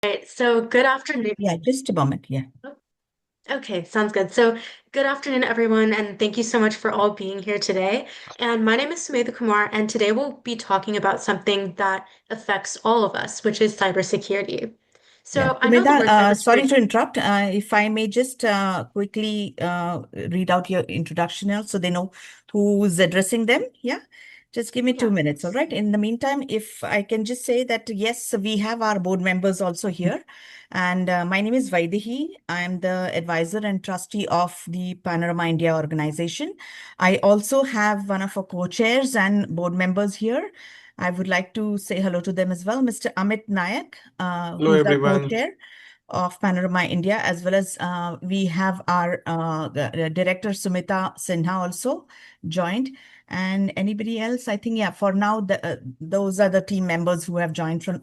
Right, so good afternoon. Yeah, just a moment. Yeah. Okay, sounds good. So good afternoon, everyone, and thank you so much for all being here today. And my name is Sumedha Kumar, and today we'll be talking about something that affects all of us, which is cybersecurity. Yeah. So I know the Sumedha, word sorry cybersecurity. to interrupt. If I may just quickly read out your introduction now so they know who's addressing them. Yeah. Just give me two Yeah. minutes. All right. In the meantime, if I can just say that, yes, we have our board members also here. And my name is Vaidehi. I'm the advisor and trustee of the Panorama India organization. I also have one of our co-chairs and board members here. I would like to say hello to them as well, Mr. Amit Nayak, Hello, who's our everyone. co-chair of Panorama India, as well as we have our director Sumita Sinha also joined. And anybody else? I think, yeah, for now, those are the team members who have joined from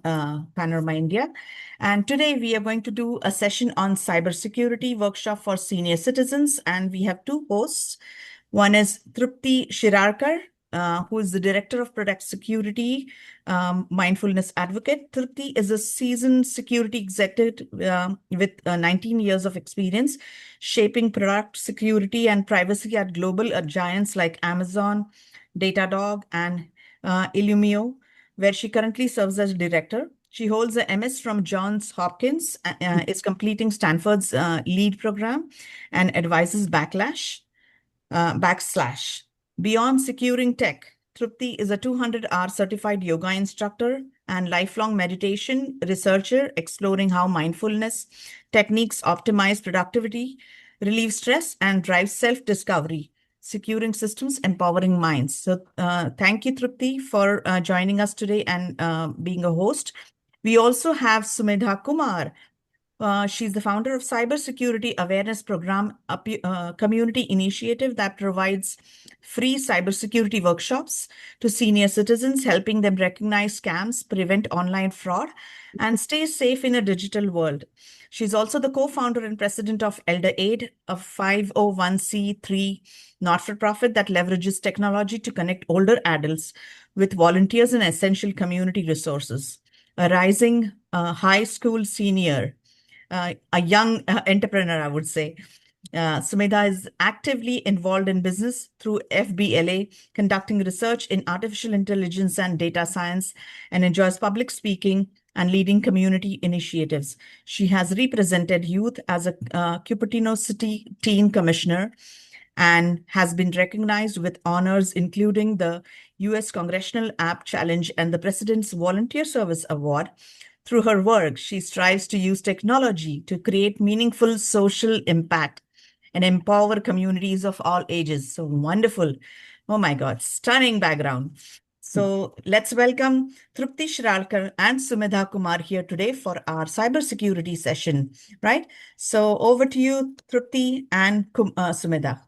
Panorama India. And today we are going to do a session on cybersecurity workshop for senior citizens. And we have two hosts. One is Trupti Shirarkar, who is the Director of Product Security, Mindfulness Advocate. Trupti is a seasoned security executive with 19 years of experience shaping product security and privacy at global giants like Amazon, Datadog, and Illumio, where she currently serves as director. She holds a MS from Johns Hopkins, is completing Stanford's lead program, and advises backslash. Beyond securing tech, Trupti is a 200-hour certified yoga instructor and lifelong meditation researcher exploring how mindfulness techniques optimize productivity, relieve stress, and drive self-discovery, securing systems, empowering minds. So thank you, Trupti, for joining us today and being a host. We also have Sumedha Kumar. She's the founder of Cybersecurity Awareness Program, a community initiative that provides free cybersecurity workshops to senior citizens, helping them recognize scams, prevent online fraud, and stay safe in a digital world. She's also the co-founder and president of Elder Aid, a 501(c)(3) not-for-profit that leverages technology to connect older adults with volunteers and essential community resources. A rising high school senior, a young entrepreneur, I would say. Sumedha is actively involved in business through FBLA, conducting research in artificial intelligence and data science, and enjoys public speaking and leading community initiatives. She has represented youth as a Cupertino City Teen Commissioner and has been recognized with honors, including the U.S. Congressional App Challenge and the President's Volunteer Service Award. Through her work, she strives to use technology to create meaningful social impact and empower communities of all ages. So wonderful. Oh my God, stunning background. So let's welcome Trupti Shiralkar and Sumedha Kumar here today for our cybersecurity session, right? So over to you, Trupti and Sumedha.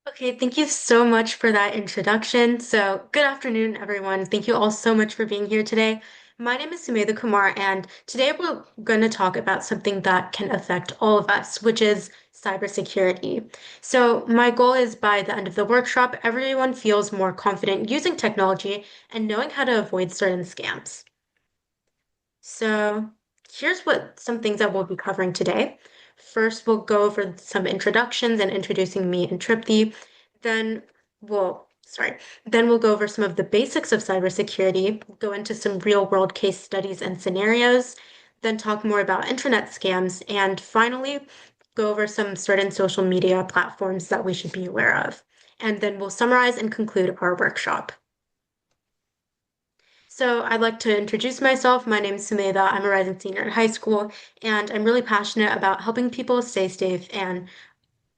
Okay, thank you so much for that introduction. So, good afternoon, everyone. Thank you all so much for being here today. My name is Sumedha Kumar, and today we're going to talk about something that can affect all of us, which is cybersecurity. So, my goal is by the end of the workshop, everyone feels more confident using technology and knowing how to avoid certain scams. So, here's what some things that we'll be covering today. First, we'll go over some introductions and introducing me and Tripti. Then then we'll go over some of the basics of cybersecurity, go into some real world case studies and scenarios, then talk more about internet scams, and finally, go over some certain social media platforms that we should be aware of. And then we'll summarize and conclude our workshop. So I'd like to introduce myself. My name is Sumedha. I'm a rising senior in high school, and I'm really passionate about helping people stay safe and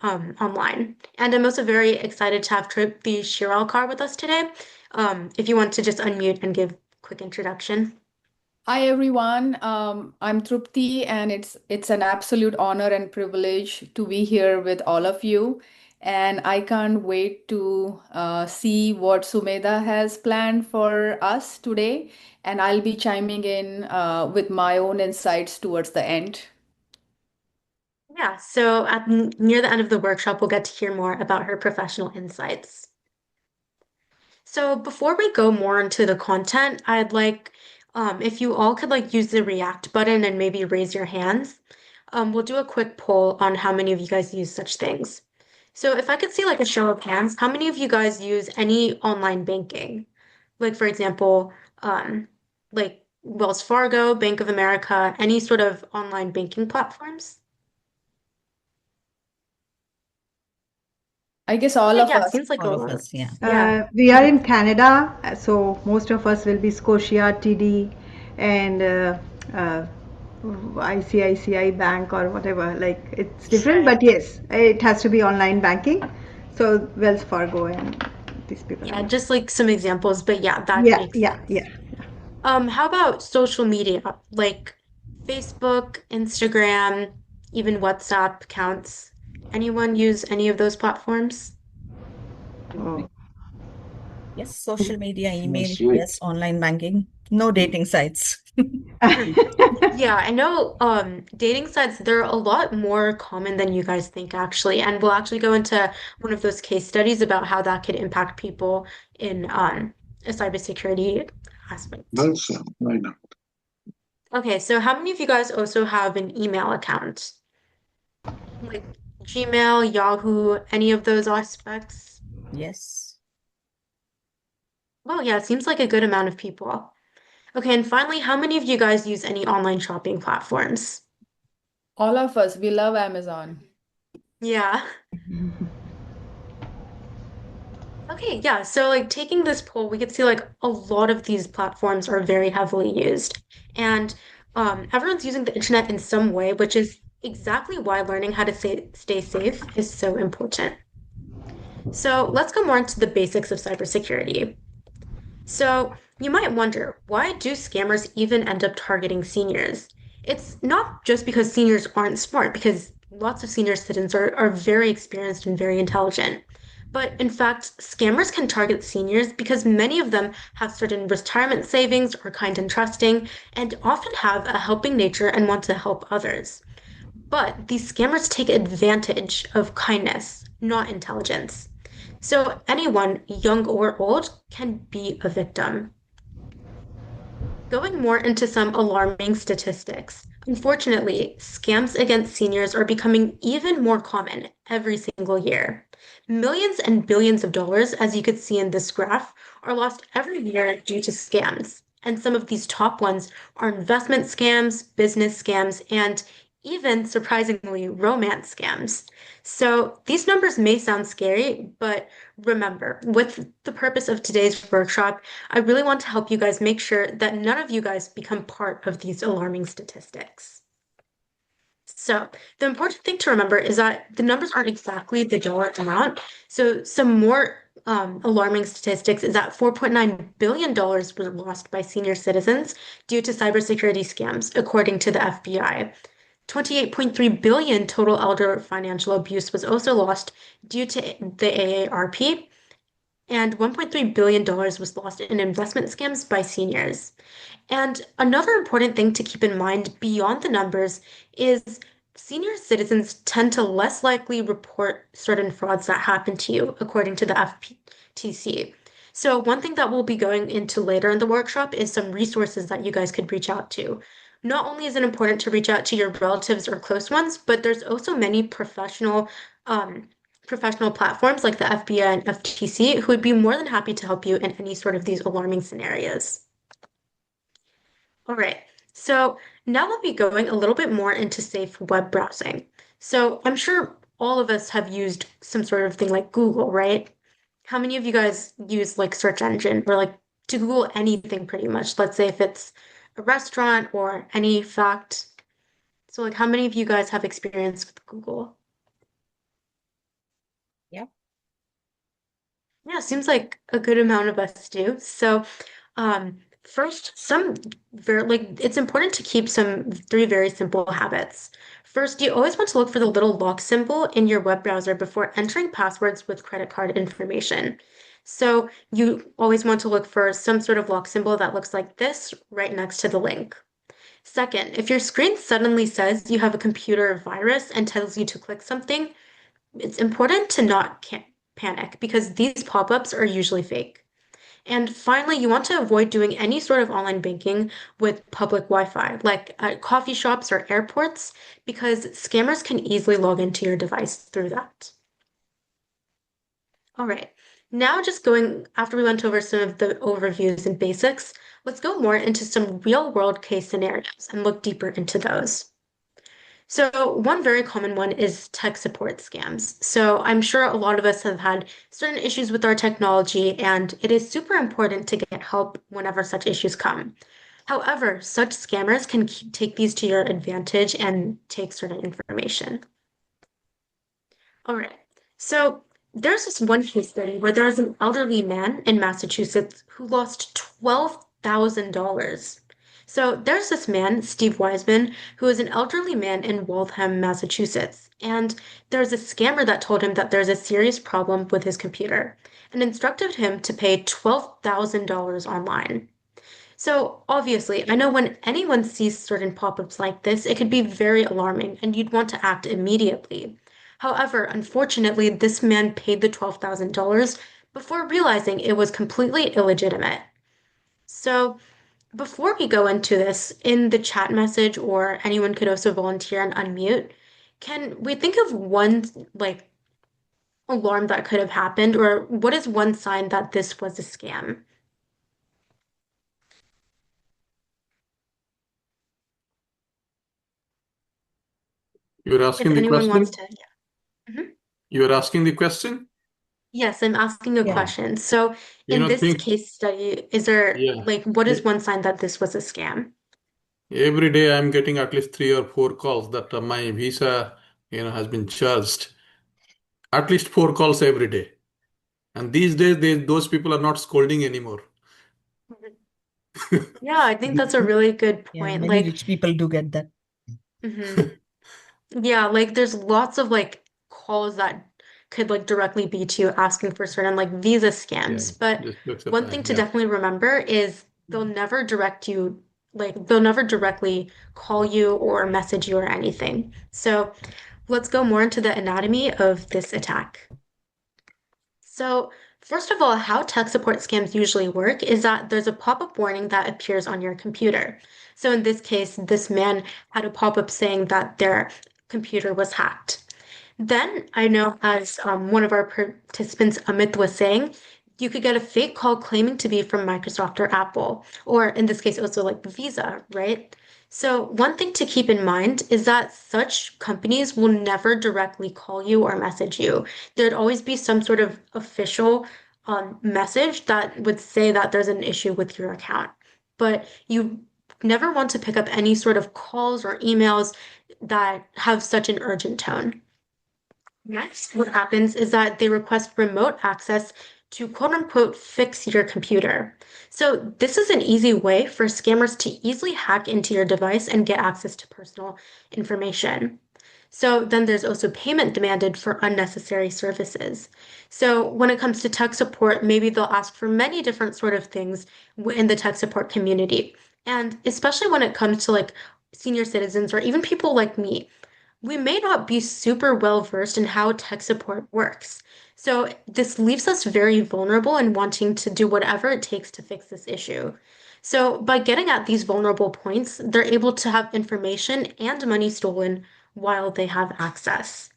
online. And I'm also very excited to have Tripti Shiralkar with us today. If you want to just unmute and give a quick introduction. Hi everyone, I'm Trupti, and it's an absolute honor and privilege to be here with all of you. And I can't wait to see what Sumedha has planned for us today. And I'll be chiming in with my own insights towards the end. Yeah, so near the end of the workshop, we'll get to hear more about her professional insights. So before we go more into the content, I'd like if you all could like use the react button and maybe raise your hands, we'll do a quick poll on how many of you guys use such things. So if I could see like a show of hands, how many of you guys use any online banking? Like for example, like Wells Fargo, Bank of America, any sort of online banking platforms? I guess all Okay, of yeah, it us. seems like a All of lot of us, yeah. us. Yeah. We are in Canada, so most of us will be Scotia, TD, and uh, ICICI Bank or whatever. Like it's different, Right. but yes, it has to be online banking. So Wells Fargo and these people are Yeah, using. just like some examples, but yeah, that Yeah, makes yeah, sense. yeah. How about social media, like Facebook, Instagram, even WhatsApp counts? Anyone use any of those platforms? Oh. Yes, social media, Yes, email, sweet. yes, online banking, no dating sites. Hmm. Yeah, I know dating sites, they're a lot more common than you guys think actually. And we'll actually go into one of those case studies about how that could impact people in a cybersecurity aspect. Also, why not? Okay, so how many of you guys also have an email account? Like Gmail, Yahoo, any of those aspects? Yes. Well, yeah, it seems like a good amount of people. Okay, and finally, how many of you guys use any online shopping platforms? All of us, we love Amazon. Yeah. Okay, yeah. So like taking this poll, we could see like a lot of these platforms are very heavily used. And everyone's using the internet in some way, which is exactly why learning how to stay safe is so important. So let's go more into the basics of cybersecurity. So you might wonder, why do scammers even end up targeting seniors? It's not just because seniors aren't smart, because lots of senior citizens are very experienced and very intelligent. But in fact, scammers can target seniors because many of them have certain retirement savings, are kind and trusting, and often have a helping nature and want to help others. But these scammers take advantage of kindness, not intelligence. So anyone, young or old, can be a victim. Going more into some alarming statistics. Unfortunately, scams against seniors are becoming even more common every single year. Millions and billions of dollars, as you could see in this graph, are lost every year due to scams. And some of these top ones are investment scams, business scams, and even surprisingly, romance scams. So these numbers may sound scary, but remember, with the purpose of today's workshop, I really want to help you guys make sure that none of you guys become part of these alarming statistics. So, the important thing to remember is that the numbers aren't exactly the dollar amount. So, some more alarming statistics is that $4.9 billion were lost by senior citizens due to cybersecurity scams, according to the FBI. 28.3 billion total elder financial abuse was also lost due to the AARP, and $1.3 billion was lost in investment scams by seniors. And another important thing to keep in mind beyond the numbers is senior citizens tend to less likely report certain frauds that happen to you, according to the FTC. So, one thing that we'll be going into later in the workshop is some resources that you guys could reach out to. Not only is it important to reach out to your relatives or close ones, but there's also many um, professional platforms like the FBI and FTC who would be more than happy to help you in any sort of these alarming scenarios. All right, so now we'll be going a little bit more into safe web browsing. So I'm sure all of us have used some sort of thing like Google, right? How many of you guys use like search engine or like to Google anything pretty much? Let's say if it's a restaurant or any fact. So like how many of you guys have experience with Google? Yep. Yeah, seems like a good amount of us do. So, first, some very like it's important to keep some three very simple habits. First, you always want to look for the little lock symbol in your web browser before entering passwords with credit card information. So, you always want to look for some sort of lock symbol that looks like this right next to the link. Second, if your screen suddenly says you have a computer virus and tells you to click something, it's important to not panic because these pop-ups are usually fake. And finally, you want to avoid doing any sort of online banking with public Wi-Fi, like at coffee shops or airports, because scammers can easily log into your device through that. All right. Now, just going after we went over some of the overviews and basics, let's go more into some real world case scenarios and look deeper into those. So, one very common one is tech support scams. So, I'm sure a lot of us have had certain issues with our technology, and it is super important to get help whenever such issues come. However, such scammers can take these to your advantage and take certain information. All right. So there's this one case study where there was an elderly man in Massachusetts who lost $12,000. So there's this man, Steve Wiseman, who is an elderly man in Waltham, Massachusetts. And there's a scammer that told him that there's a serious problem with his computer and instructed him to pay $12,000 online. So obviously, I know when anyone sees certain pop-ups like this, it could be very alarming and you'd want to act immediately. However, unfortunately, this man paid the $12,000 before realizing it was completely illegitimate. So before we go into this, in the chat message, or anyone could also volunteer and unmute, can we think of one like alarm that could have happened, or what is one sign that this was a scam? You're If asking the anyone wants question? to, yeah. Mhm. You're asking the question? Yes, I'm asking a Yeah. question. So, You in know, this think, case study, is there yeah. like what is E- one sign that this was a scam? Every day I'm getting at least 3 or 4 calls that my visa, has been charged. At least 4 calls every day. And these days, those people are not scolding anymore. Mhm. Yeah, I think that's a really good Yeah, point. many Like, rich people do get that. mhm. Yeah, like there's lots of like calls that could like directly be to you asking for certain like visa Yeah, scams. But just looks at one thing time. to Yeah. definitely remember is they'll never directly call you or message you or anything. So let's go more into the anatomy of this attack. So, first of all, how tech support scams usually work is that there's a pop-up warning that appears on your computer. So, in this case, this man had a pop-up saying that their computer was hacked. Then, I know as one of our participants, Amit, was saying, you could get a fake call claiming to be from Microsoft or Apple, or in this case, also like Visa, right? So, one thing to keep in mind is that such companies will never directly call you or message you. There'd always be some sort of official message that would say that there's an issue with your account. But you never want to pick up any sort of calls or emails that have such an urgent tone. Next, what happens is that they request remote access to quote unquote fix your computer. So, this is an easy way for scammers to easily hack into your device and get access to personal information. So, then there's also payment demanded for unnecessary services. So, when it comes to tech support, maybe they'll ask for many different sort of things in the tech support community. And especially when it comes to like senior citizens or even people like me, we may not be super well versed in how tech support works. So this leaves us very vulnerable in wanting to do whatever it takes to fix this issue. So by getting at these vulnerable points, they're able to have information and money stolen while they have access.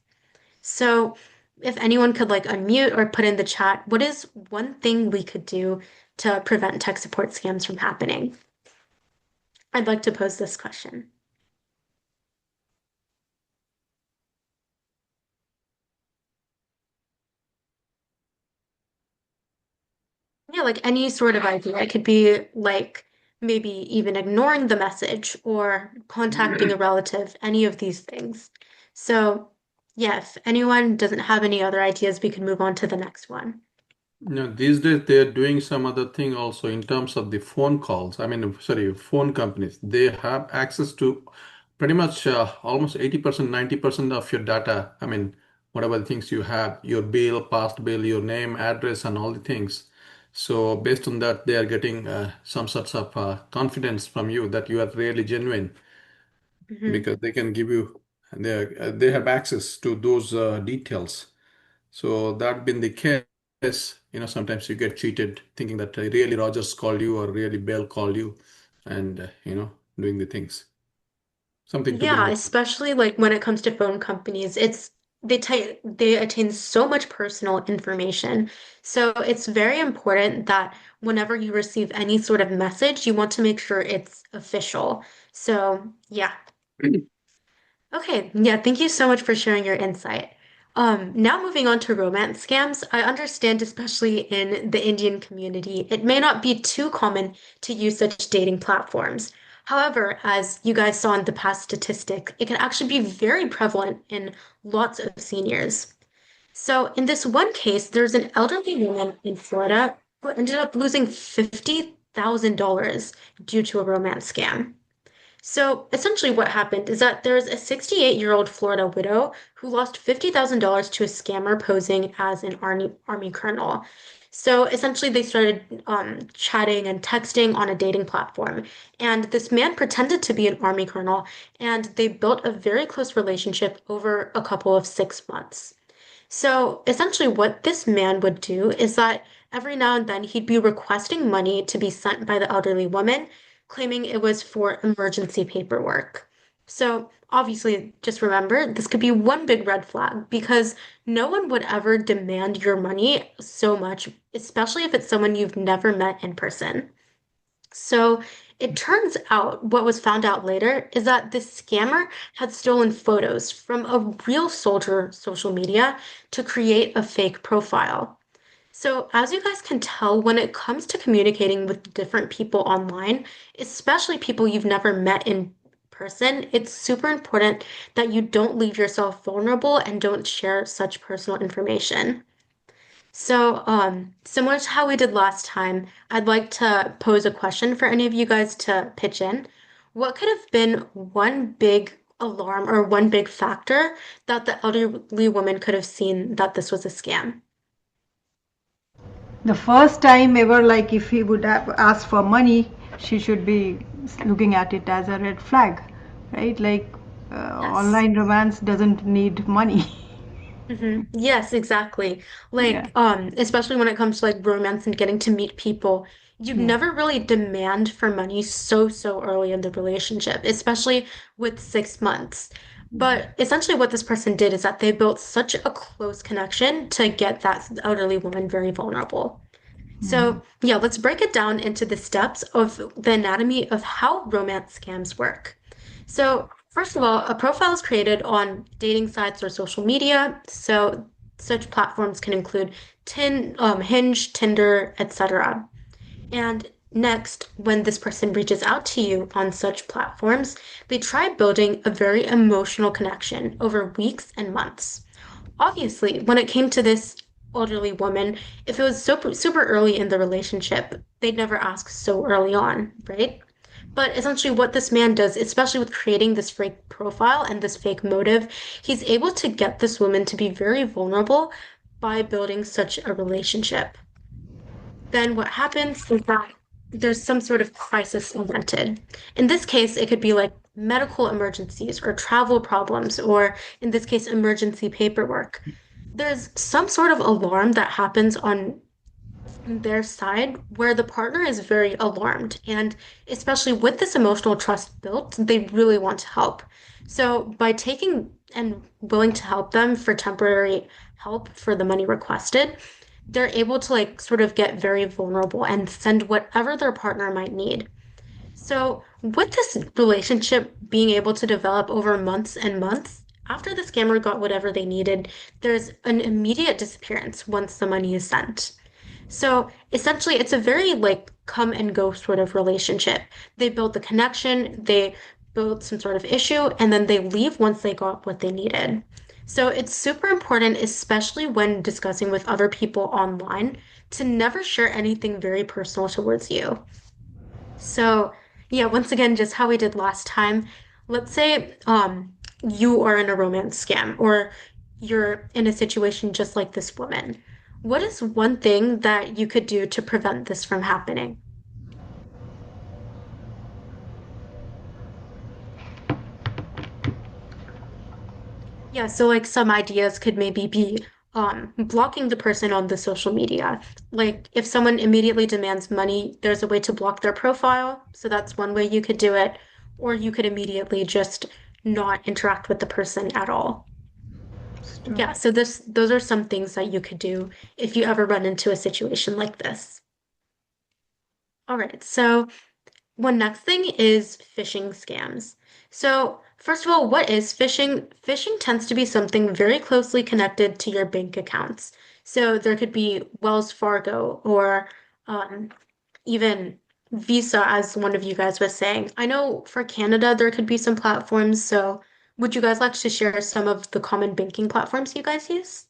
So if anyone could like unmute or put in the chat, what is one thing we could do to prevent tech support scams from happening? I'd like to pose this question. Yeah, like any sort of idea. It could be like maybe even ignoring the message or contacting a relative, any of these things. So, yeah, if anyone doesn't have any other ideas, we can move on to the next one. These days they're doing some other thing also in terms of the phone calls. I mean, sorry, phone companies. They have access to pretty much almost 80%, 90% of your data. I mean, whatever the things you have, your bill, past bill, your name, address, and all the things. So based on that, they are getting some sorts of confidence from you that you are really genuine Hmm. because they can give you, they have access to those details. So that been the case. Yes, sometimes you get cheated thinking that really Rogers called you or really Bell called you and, doing the things. Something to Yeah, believe. especially like when it comes to phone companies, they attain so much personal information. So it's very important that whenever you receive any sort of message, you want to make sure it's official. So yeah. Okay, yeah, thank you so much for sharing your insight. Now moving on to romance scams, I understand, especially in the Indian community, it may not be too common to use such dating platforms. However, as you guys saw in the past statistic, it can actually be very prevalent in lots of seniors. So in this one case, there's an elderly woman in Florida who ended up losing $50,000 due to a romance scam. So essentially, what happened is that there's a 68-year-old Florida widow who lost $50,000 to a scammer posing as an army colonel. So essentially, they started chatting and texting on a dating platform. And this man pretended to be an army colonel, and they built a very close relationship over a couple of 6 months. So essentially, what this man would do is that every now and then he'd be requesting money to be sent by the elderly woman, claiming it was for emergency paperwork. So obviously, just remember, this could be one big red flag because no one would ever demand your money so much, especially if it's someone you've never met in person. So it turns out what was found out later is that this scammer had stolen photos from a real soldier social media to create a fake profile. So, as you guys can tell, when it comes to communicating with different people online, especially people you've never met in person, it's super important that you don't leave yourself vulnerable and don't share such personal information. So, similar to how we did last time, I'd like to pose a question for any of you guys to pitch in. What could have been one big alarm or one big factor that the elderly woman could have seen that this was a scam? The first time ever, like if he would have asked for money, she should be looking at it as a red flag, right? Like Yes. online romance doesn't need money. Yes, exactly. Yeah, Like, especially when it comes to like romance and getting to meet people, you'd yeah. never really demand for money so early in the relationship, especially with 6 months. But essentially, what this person did is that they built such a close connection to get that elderly woman very vulnerable. So, yeah, let's break it down into the steps of the anatomy of how romance scams work. So, first of all, a profile is created on dating sites or social media. So, such platforms can include Hinge, Tinder, etc. And next, when this person reaches out to you on such platforms, they try building a very emotional connection over weeks and months. Obviously, when it came to this elderly woman, if it was super early in the relationship, they'd never ask so early on, right? But essentially, what this man does, especially with creating this fake profile and this fake motive, he's able to get this woman to be very vulnerable by building such a relationship. Then what happens is that there's some sort of crisis invented. In this case, it could be like medical emergencies or travel problems, or in this case, emergency paperwork. There's some sort of alarm that happens on their side where the partner is very alarmed. And especially with this emotional trust built, they really want to help. So by taking and willing to help them for temporary help for the money requested, they're able to like sort of get very vulnerable and send whatever their partner might need. So, with this relationship being able to develop over months and months, after the scammer got whatever they needed, there's an immediate disappearance once the money is sent. So, essentially, it's a very like come and go sort of relationship. They build the connection, they build some sort of issue, and then they leave once they got what they needed. So, it's super important, especially when discussing with other people online, to never share anything very personal towards you. So, yeah, once again, just how we did last time. Let's say you are in a romance scam or you're in a situation just like this woman. What is one thing that you could do to prevent this from happening? Yeah, so like some ideas could maybe be blocking the person on the social media. Like if someone immediately demands money, there's a way to block their profile. So that's one way you could do it. Or you could immediately just not interact with the person at all. Stop. Yeah, so those are some things that you could do if you ever run into a situation like this. All right, so one next thing is phishing scams. So, first of all, what is phishing? Phishing tends to be something very closely connected to your bank accounts. So there could be Wells Fargo or um, even Visa, as one of you guys was saying. I know for Canada there could be some platforms. So would you guys like to share some of the common banking platforms you guys use?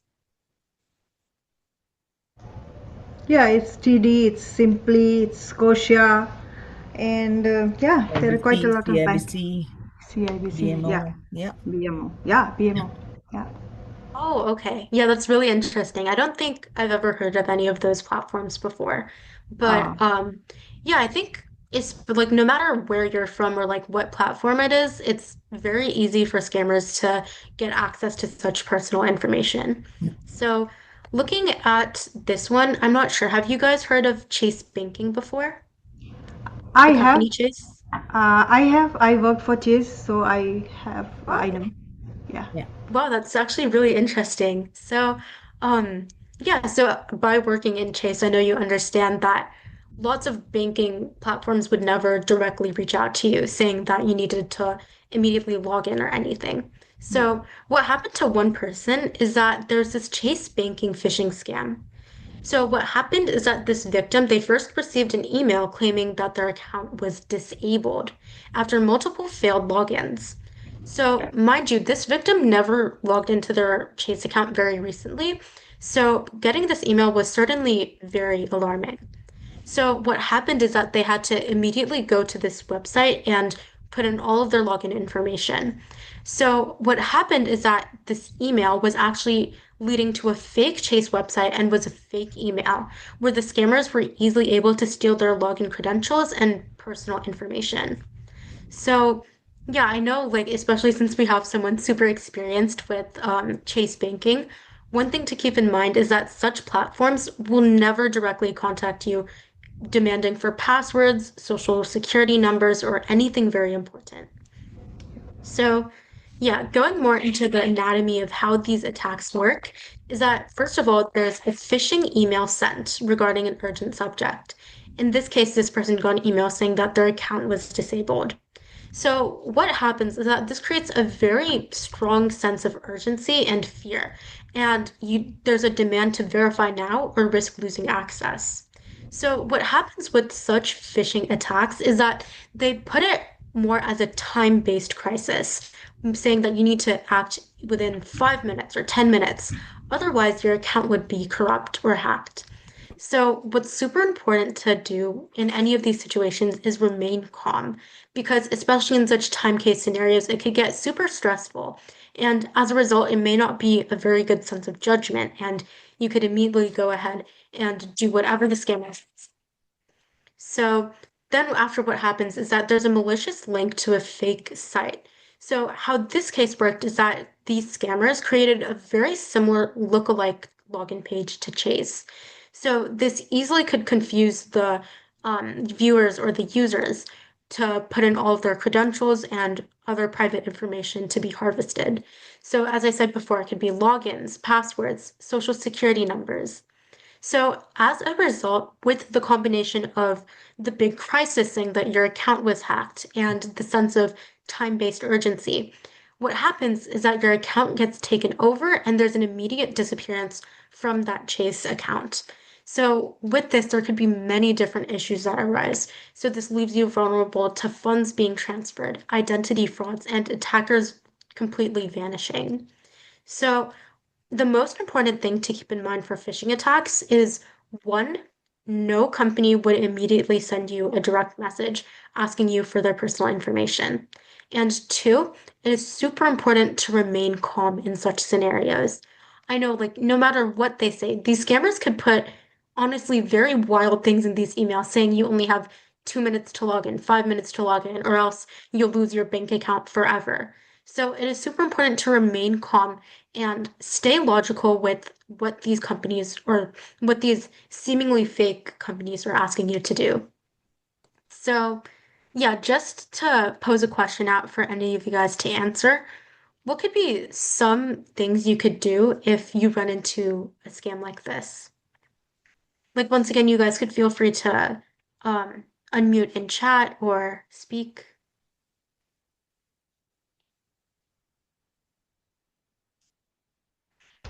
Yeah, it's TD, it's Simply, it's Scotia, and yeah, there are quite a IBC, lot of banks. CIBC, CIBC, yeah, BMO. Yeah. BMO, yeah, Yeah. BMO, yeah. Oh, okay. Yeah, that's really interesting. I don't think I've ever heard of any of those platforms before. Ah, But yeah, I think it's like no matter where you're from or like what platform it is, it's very easy for scammers to get access to such personal information. So, looking at this one, I'm not sure. Have you guys heard of Chase Banking before? I The have, company Chase? I worked for Chase, so I know, Oh. yeah. Yeah. Wow, that's actually really interesting. So, yeah, so by working in Chase, I know you understand that lots of banking platforms would never directly reach out to you saying that you needed to immediately log in or anything. So, what happened to one person is that there's this Chase banking phishing scam. So what happened is that this victim, they first received an email claiming that their account was disabled after multiple failed logins. So mind you, this victim never logged into their Chase account very recently. So getting this email was certainly very alarming. So what happened is that they had to immediately go to this website and put in all of their login information. So what happened is that this email was actually leading to a fake Chase website and was a fake email where the scammers were easily able to steal their login credentials and personal information. So, yeah, I know, like, especially since we have someone super experienced with Chase banking, one thing to keep in mind is that such platforms will never directly contact you demanding for passwords, social security numbers, or anything very important. So, yeah, going more into the anatomy of how these attacks work is that, first of all, there's a phishing email sent regarding an urgent subject. In this case, this person got an email saying that their account was disabled. So, what happens is that this creates a very strong sense of urgency and fear, and there's a demand to verify now or risk losing access. So, what happens with such phishing attacks is that they put it more as a time-based crisis, saying that you need to act within 5 minutes or 10 minutes. Otherwise, your account would be corrupt or hacked. So, what's super important to do in any of these situations is remain calm because, especially in such time case scenarios, it could get super stressful. And as a result, it may not be a very good sense of judgment, and you could immediately go ahead and do whatever the scammer says. So then after what happens is that there's a malicious link to a fake site. So how this case worked is that these scammers created a very similar lookalike login page to Chase. So this easily could confuse the viewers or the users to put in all of their credentials and other private information to be harvested. So as I said before, it could be logins, passwords, social security numbers, so, as a result, with the combination of the big crisis saying that your account was hacked and the sense of time-based urgency, what happens is that your account gets taken over and there's an immediate disappearance from that Chase account. So, with this, there could be many different issues that arise. So, this leaves you vulnerable to funds being transferred, identity frauds, and attackers completely vanishing. So, the most important thing to keep in mind for phishing attacks is one, no company would immediately send you a direct message asking you for their personal information. And two, it is super important to remain calm in such scenarios. I know, like, no matter what they say, these scammers could put honestly very wild things in these emails saying you only have 2 minutes to log in, 5 minutes to log in, or else you'll lose your bank account forever. So it is super important to remain calm and stay logical with what these companies or what these seemingly fake companies are asking you to do. So, yeah, just to pose a question out for any of you guys to answer, what could be some things you could do if you run into a scam like this? Like, once again, you guys could feel free to um, unmute in chat or speak.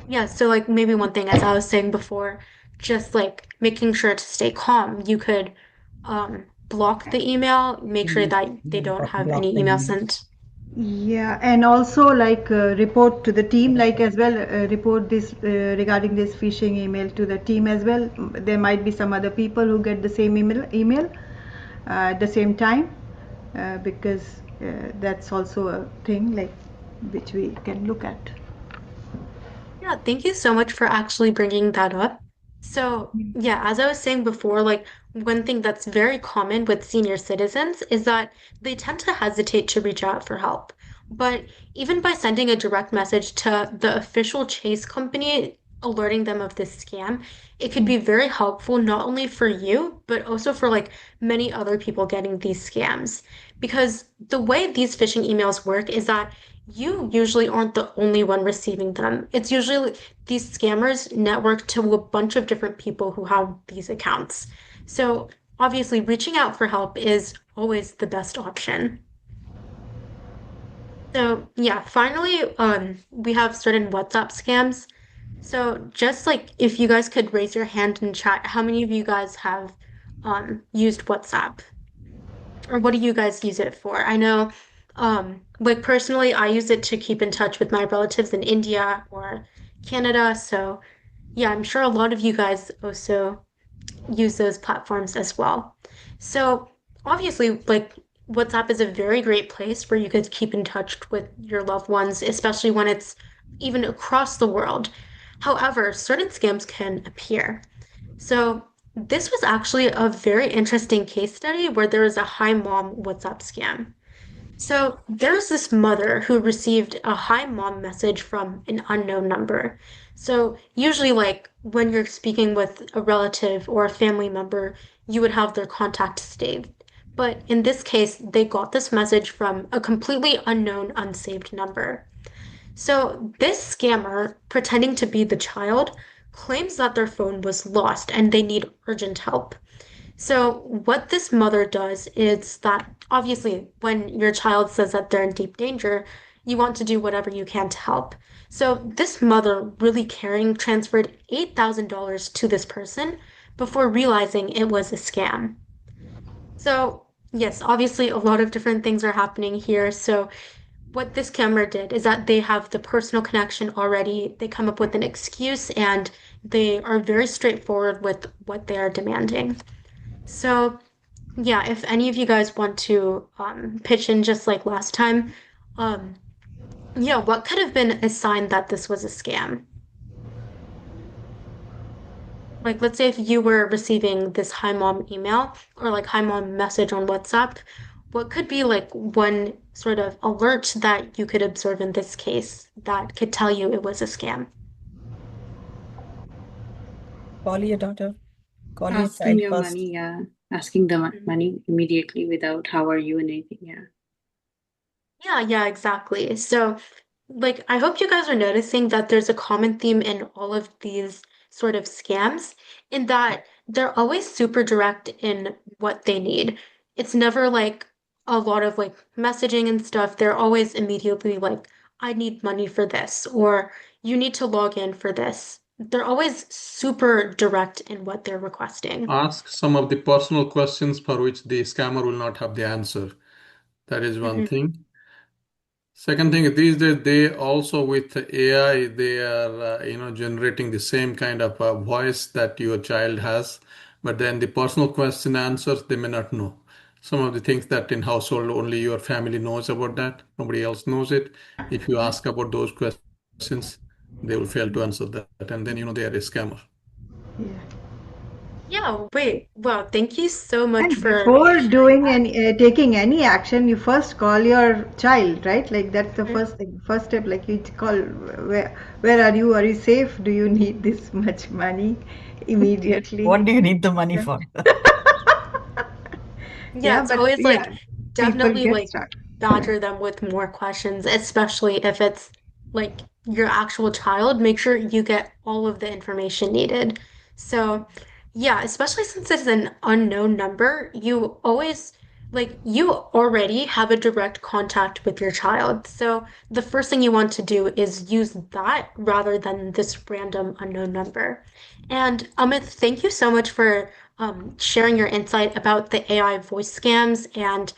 Yeah, so like maybe one thing, as I was saying before, just like making sure to stay calm. You could block the email, make sure that they don't have Block any the email email. sent. Yeah, and also like report to the team, like as well, report this regarding this phishing email to the team as well. There might be some other people who get the same email at the same time, because that's also a thing like which we can look at. Yeah, thank you so much for actually bringing that up. So, yeah, as I was saying before, like one thing that's very common with senior citizens is that they tend to hesitate to reach out for help. But even by sending a direct message to the official Chase company, alerting them of this scam, it could be very helpful not only for you, but also for like many other people getting these scams. Because the way these phishing emails work is that you usually aren't the only one receiving them. It's usually these scammers network to a bunch of different people who have these accounts. So obviously, reaching out for help is always the best option. So yeah, finally, we have certain WhatsApp scams. So just like if you guys could raise your hand in chat, how many of you guys have used WhatsApp? Or what do you guys use it for? I know, like personally, I use it to keep in touch with my relatives in India or Canada. So, yeah, I'm sure a lot of you guys also use those platforms as well. So, obviously, like WhatsApp is a very great place where you could keep in touch with your loved ones, especially when it's even across the world. However, certain scams can appear. So this was actually a very interesting case study where there was a hi mom WhatsApp scam. So there's this mother who received a hi mom message from an unknown number. So usually like when you're speaking with a relative or a family member, you would have their contact saved. But in this case, they got this message from a completely unknown, unsaved number. So this scammer, pretending to be the child, claims that their phone was lost and they need urgent help. So what this mother does is that obviously when your child says that they're in deep danger, you want to do whatever you can to help. So this mother, really caring, transferred $8,000 to this person before realizing it was a scam. So yes, obviously a lot of different things are happening here. So what this camera did is that they have the personal connection already. They come up with an excuse and they are very straightforward with what they are demanding. So, yeah, if any of you guys want to pitch in just like last time, um, yeah, what could have been a sign that this was a scam? Like, let's say if you were receiving this hi mom email or like hi mom message on WhatsApp, what could be like one sort of alert that you could observe in this case that could tell you it was a scam? Call your daughter. Call your Asking child your first. money, yeah. Asking the Mhm. money immediately without how are you and anything, yeah. Yeah, yeah, exactly. So, like, I hope you guys are noticing that there's a common theme in all of these sort of scams, in that they're always super direct in what they need. It's never like a lot of like messaging and stuff. They're always immediately like, I need money for this, or you need to log in for this. They're always super direct in what they're requesting. Ask some of the personal questions for which the scammer will not have the answer. That is one Mhm. thing. Second thing, these days they also with AI they are generating the same kind of voice that your child has, but then the personal question answers they may not know. Some of the things that in household only your family knows about that, nobody else knows it. If you ask about those questions, they will fail to answer that, and then they are a scammer. Yeah. Yeah, wait. Well, thank you so much And for before sharing doing that. any taking any action, you first call your child, right? Like that's the Mhm. first thing, first step. Like you call, where are you? Are you safe? Do you need this much money immediately? What do you need the money Yeah, for? Yeah, yeah, it's but always yeah, like people definitely get like stuck. badger them with more questions, especially if it's like your actual child. Make sure you get all of the information needed. So, yeah, especially since it's an unknown number, you always like you already have a direct contact with your child. So, the first thing you want to do is use that rather than this random unknown number. And Amit, thank you so much for sharing your insight about the AI voice scams and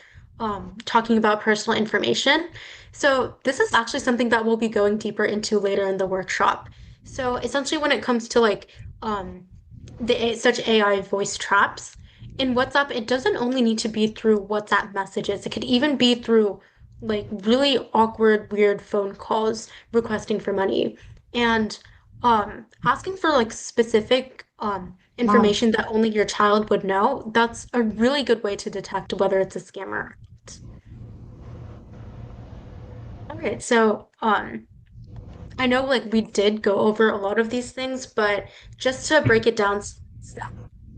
talking about personal information. So, this is actually something that we'll be going deeper into later in the workshop. So, essentially, when it comes to like um, such AI voice traps, in WhatsApp, it doesn't only need to be through WhatsApp messages, it could even be through like really awkward, weird phone calls requesting for money. And asking for like specific Wow. information that only your child would know, that's a really good way to detect whether it's a scam or not. All right, so I know like we did go over a lot of these things, but just to break it down step.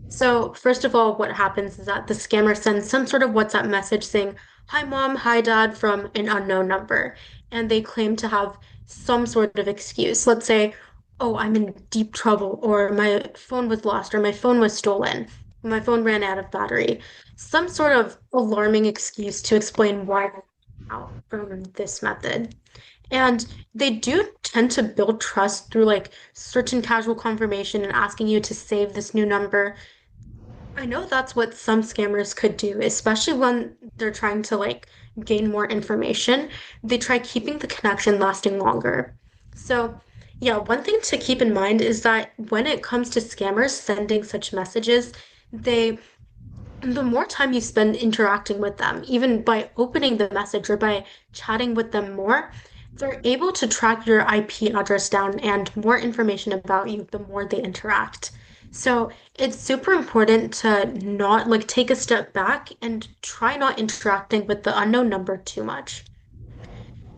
So first of all, what happens is that the scammer sends some sort of WhatsApp message saying, "Hi mom, hi dad" from an unknown number, and they claim to have some sort of excuse. Let's say, "Oh, I'm in deep trouble," or "My phone was lost," or "My phone was stolen," "My phone ran out of battery." Some sort of alarming excuse to explain why they're out from this method. And they do tend to build trust through like certain casual confirmation and asking you to save this new number. I know that's what some scammers could do, especially when they're trying to like gain more information. They try keeping the connection lasting longer. So, yeah, one thing to keep in mind is that when it comes to scammers sending such messages, they the more time you spend interacting with them, even by opening the message or by chatting with them more, they're able to track your IP address down and more information about you the more they interact. So it's super important to not like take a step back and try not interacting with the unknown number too much.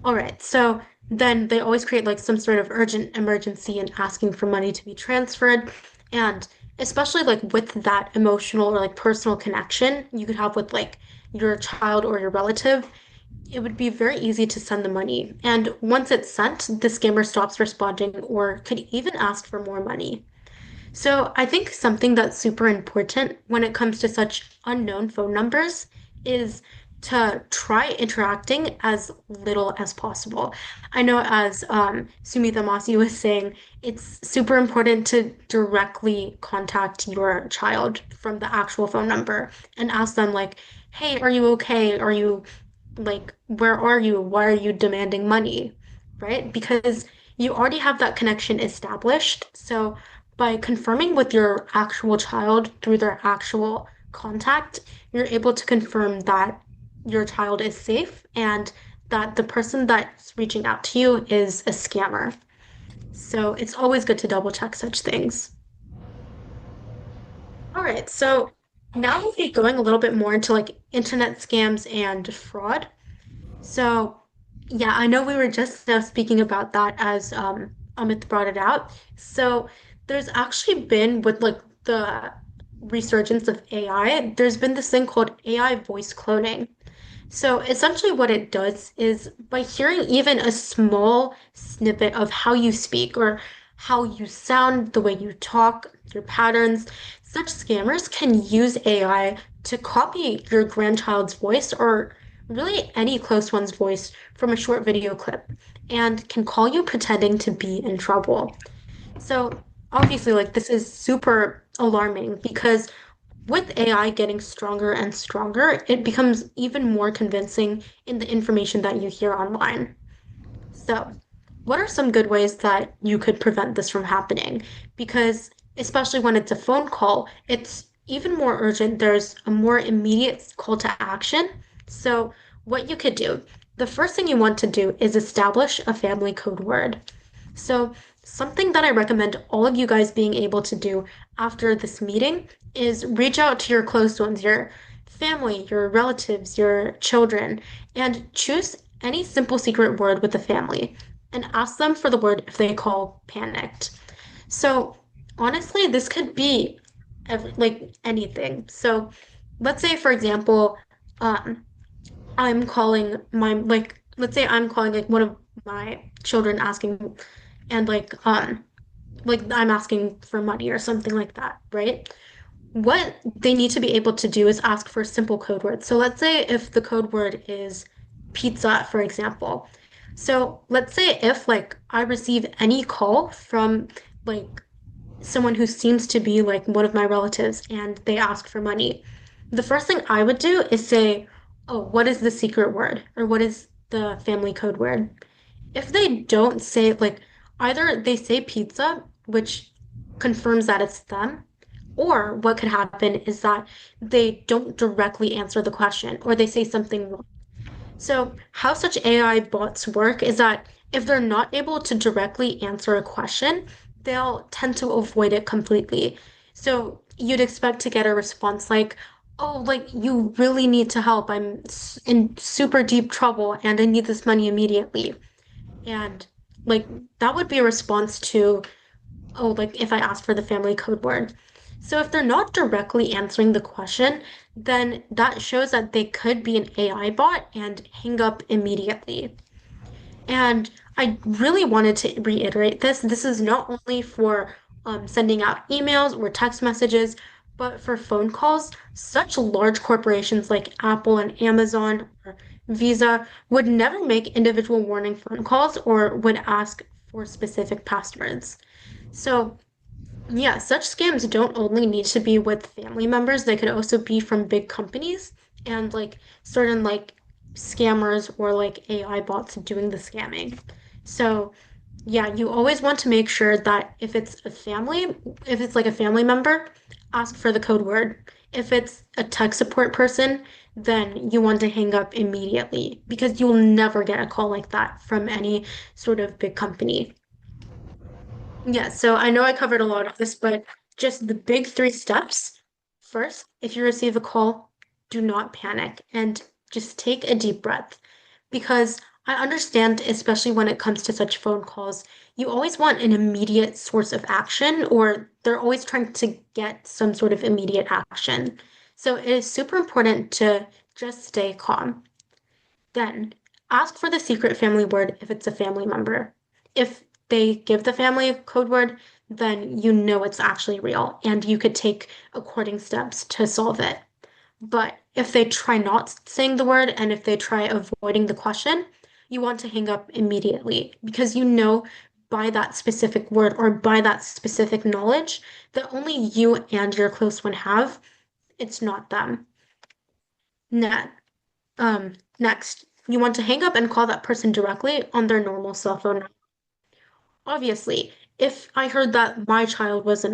All right, so then they always create like some sort of urgent emergency and asking for money to be transferred. And especially like with that emotional or like personal connection you could have with like your child or your relative, it would be very easy to send the money. And once it's sent, the scammer stops responding or could even ask for more money. So I think something that's super important when it comes to such unknown phone numbers is to try interacting as little as possible. I know as Sumita Masi was saying, it's super important to directly contact your child from the actual phone number and ask them like, "Hey, are you okay? Are you like, where are you? Why are you demanding money?" Right? Because you already have that connection established. So by confirming with your actual child through their actual contact, you're able to confirm that your child is safe and that the person that's reaching out to you is a scammer. So it's always good to double check such things. All right, so now we'll be going a little bit more into like internet scams and fraud. So, yeah, I know we were just now speaking about that as Amit brought it out. So, there's actually been with like the resurgence of AI, there's been this thing called AI voice cloning. So essentially, what it does is by hearing even a small snippet of how you speak or how you sound, the way you talk, your patterns, such scammers can use AI to copy your grandchild's voice or really any close one's voice from a short video clip and can call you pretending to be in trouble. So obviously, like this is super alarming because with AI getting stronger and stronger, it becomes even more convincing in the information that you hear online. So, what are some good ways that you could prevent this from happening? Because, especially when it's a phone call, it's even more urgent. There's a more immediate call to action. So, what you could do, the first thing you want to do is establish a family code word. So, something that I recommend all of you guys being able to do after this meeting is reach out to your close ones, your family, your relatives, your children, and choose any simple secret word with the family and ask them for the word if they call panicked. So honestly, this could be like anything. So let's say, for example, um, I'm calling my like let's say I'm calling like one of my children asking and like I'm asking for money or something like that, right? What they need to be able to do is ask for a simple code word. So let's say if the code word is pizza, for example. So let's say if like I receive any call from like someone who seems to be like one of my relatives and they ask for money, the first thing I would do is say, "Oh, what is the secret word?" or "What is the family code word?" If they don't say like either they say pizza, which confirms that it's them, or what could happen is that they don't directly answer the question or they say something wrong. So, how such AI bots work is that if they're not able to directly answer a question, they'll tend to avoid it completely. So, you'd expect to get a response like, "Oh, like you really need to help. in super deep trouble and I need this money immediately." And like that would be a response to, "Oh, like if I ask for the family code word." So if they're not directly answering the question, then that shows that they could be an AI bot and hang up immediately. And I really wanted to reiterate this. This is not only for sending out emails or text messages, but for phone calls. Such large corporations like Apple and Amazon or Visa would never make individual warning phone calls or would ask for specific passwords. So yeah, such scams don't only need to be with family members, they could also be from big companies and like certain like scammers or like AI bots doing the scamming. So, yeah, you always want to make sure that if it's like a family member, ask for the code word. If it's a tech support person, then you want to hang up immediately because you'll never get a call like that from any sort of big company. Yeah, so I know I covered a lot of this, but just the big three steps. First, if you receive a call, do not panic and just take a deep breath. Because I understand, especially when it comes to such phone calls, you always want an immediate source of action, or they're always trying to get some sort of immediate action. So it is super important to just stay calm. Then ask for the secret family word if it's a family member. If they give the family code word, then you know it's actually real and you could take according steps to solve it. But if they try not saying the word and if they try avoiding the question, you want to hang up immediately because you know by that specific word or by that specific knowledge that only you and your close one have. It's not them. Net. Next, you want to hang up and call that person directly on their normal cell phone. Obviously, if I heard that my child was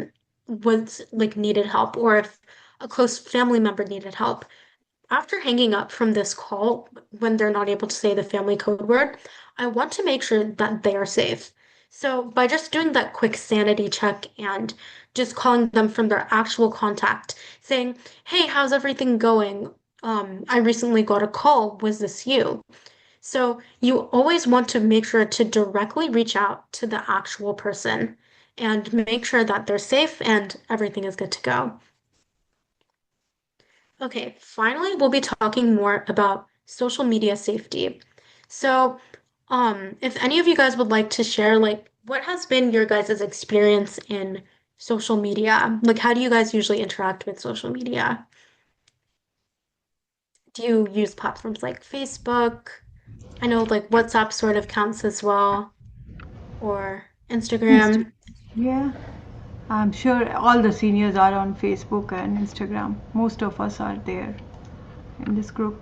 like needed help or if a close family member needed help, after hanging up from this call, when they're not able to say the family code word, I want to make sure that they are safe. So by just doing that quick sanity check and just calling them from their actual contact, saying, "Hey, how's everything going? I recently got a call. Was this you?" So you always want to make sure to directly reach out to the actual person and make sure that they're safe and everything is good to go. Okay, finally, we'll be talking more about social media safety. So, if any of you guys would like to share, like, what has been your guys' experience in social media? Like, how do you guys usually interact with social media? Do you use platforms like Facebook? I know, like, WhatsApp sort of counts as well, or Inst- Instagram. yeah, I'm sure all the seniors are on Facebook and Instagram. Most of us are there in this group.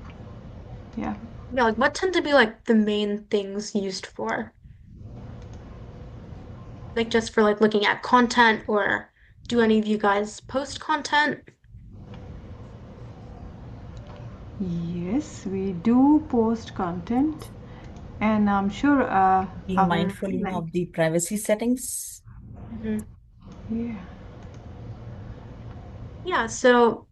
Yeah. Yeah, like, what tend to be like the main things used for? Like, just for like looking at content, or do any of you guys post content? Yes, we do post content. And I'm sure Being our mindful, like of the privacy settings. Mhm. yeah. Yeah, so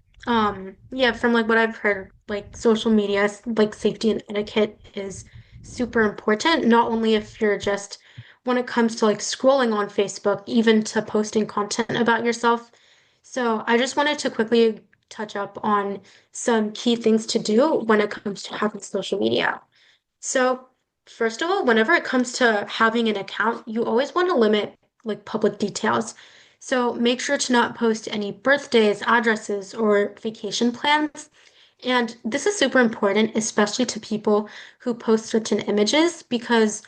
yeah, from like what I've heard, like social media, like safety and etiquette is super important, not only if you're just when it comes to like scrolling on Facebook, even to posting content about yourself. So I just wanted to quickly touch up on some key things to do when it comes to having social media. So, first of all, whenever it comes to having an account, you always want to limit like public details. So, make sure to not post any birthdays, addresses, or vacation plans. And this is super important, especially to people who post certain images, because